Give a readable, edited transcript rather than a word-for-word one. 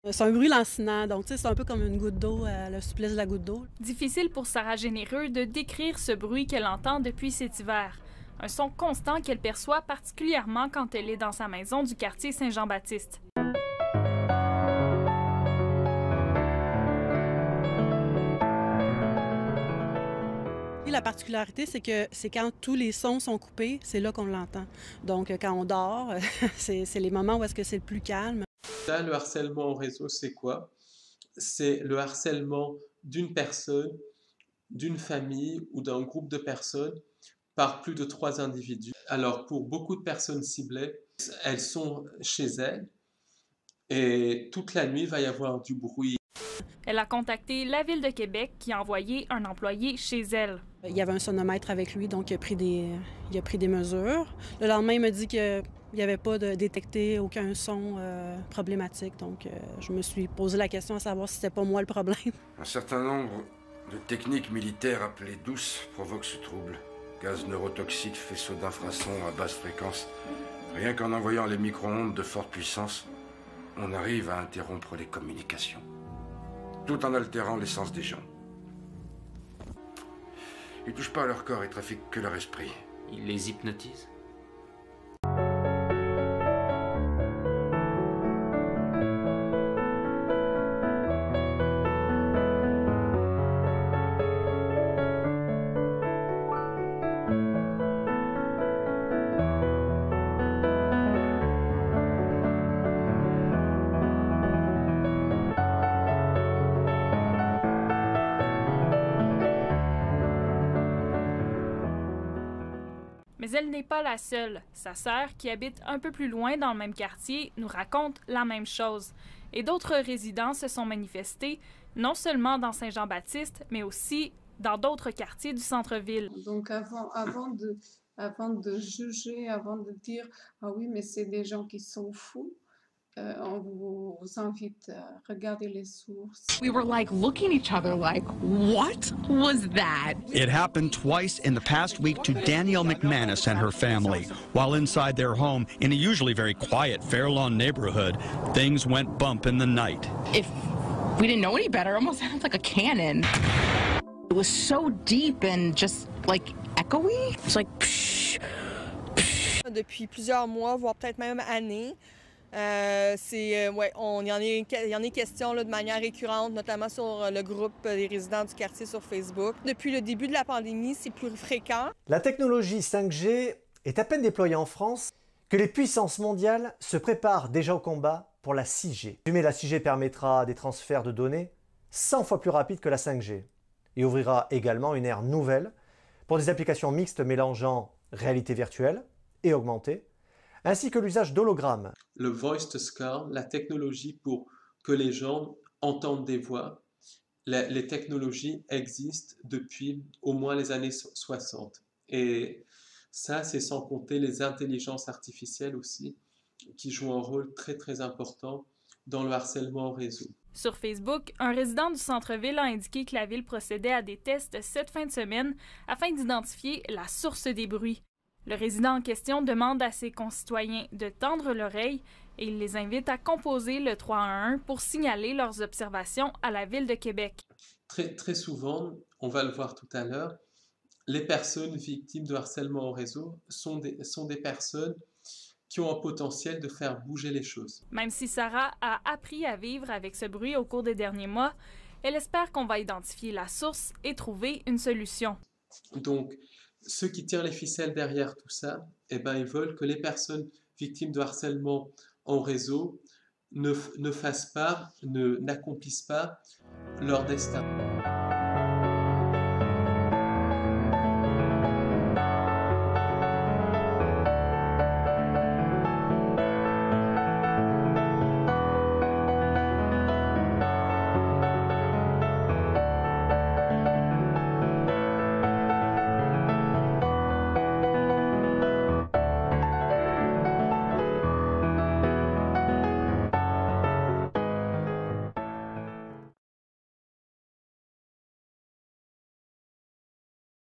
C'est un bruit lancinant, donc c'est un peu comme une goutte d'eau, le souplesse de la goutte d'eau. Difficile pour Sarah Généreux de décrire ce bruit qu'elle entend depuis cet hiver. Un son constant qu'elle perçoit particulièrement quand elle est dans sa maison du quartier Saint-Jean-Baptiste. Et la particularité, c'est que c'est quand tous les sons sont coupés, c'est là qu'on l'entend. Donc quand on dort, c'est les moments où est-ce que c'est le plus calme. Là, le harcèlement au réseau, c'est quoi? C'est le harcèlement d'une personne, d'une famille ou d'un groupe de personnes par plus de 3 individus. Alors, pour beaucoup de personnes ciblées, elles sont chez elles et toute la nuit, il va y avoir du bruit. Elle a contacté la Ville de Québec qui a envoyé un employé chez elle. Il y avait un sonomètre avec lui, donc il a pris des mesures. Le lendemain, il m'a dit qu'il n'y avait pas détecté aucun son problématique. Donc, je me suis posé la question à savoir si c'était pas moi le problème. Un certain nombre de techniques militaires appelées douces provoquent ce trouble. Gaz neurotoxique, faisceau d'infrasons à basse fréquence. Rien qu'en envoyant les micro-ondes de forte puissance, on arrive à interrompre les communications, tout en altérant l'essence des gens. Ils touchent pas à leur corps et trafiquent que leur esprit. Ils les hypnotisent. Mais elle n'est pas la seule. Sa sœur, qui habite un peu plus loin dans le même quartier, nous raconte la même chose. Et d'autres résidents se sont manifestés, non seulement dans Saint-Jean-Baptiste, mais aussi dans d'autres quartiers du centre-ville. Donc avant de juger, avant de dire « Ah oui, mais c'est des gens qui sont fous », on vous invite à regarder les sources. We were like looking at each other like, what was that? It happened twice in the past week to Danielle McManus and her family. While inside their home in a usually very quiet Fairlawn neighborhood, things went bump in the night. If we didn't know any better, it almost sounds like a cannon. It was so deep and just like echoey. It's like psh, psh. Depuis plusieurs mois, voire peut-être même années. Ouais, il y en est question là, de manière récurrente, notamment sur le groupe des résidents du quartier sur Facebook. Depuis le début de la pandémie, c'est plus fréquent. La technologie 5G est à peine déployée en France que les puissances mondiales se préparent déjà au combat pour la 6G. Mais la 6G permettra des transferts de données 100 fois plus rapides que la 5G et ouvrira également une ère nouvelle pour des applications mixtes mélangeant réalité virtuelle et augmentée, ainsi que l'usage d'hologrammes. Le voice to scan, la technologie pour que les gens entendent des voix, les technologies existent depuis au moins les années 60. Et ça, c'est sans compter les intelligences artificielles aussi, qui jouent un rôle très très important dans le harcèlement au réseau. Sur Facebook, un résident du centre-ville a indiqué que la ville procédait à des tests cette fin de semaine afin d'identifier la source des bruits. Le résident en question demande à ses concitoyens de tendre l'oreille et il les invite à composer le 311 pour signaler leurs observations à la Ville de Québec. Très souvent, on va le voir tout à l'heure, les personnes victimes de harcèlement au réseau sont des personnes qui ont un potentiel de faire bouger les choses. Même si Sarah a appris à vivre avec ce bruit au cours des derniers mois, elle espère qu'on va identifier la source et trouver une solution. Donc, ceux qui tirent les ficelles derrière tout ça, eh ben, ils veulent que les personnes victimes de harcèlement en réseau n'accomplissent pas leur destin.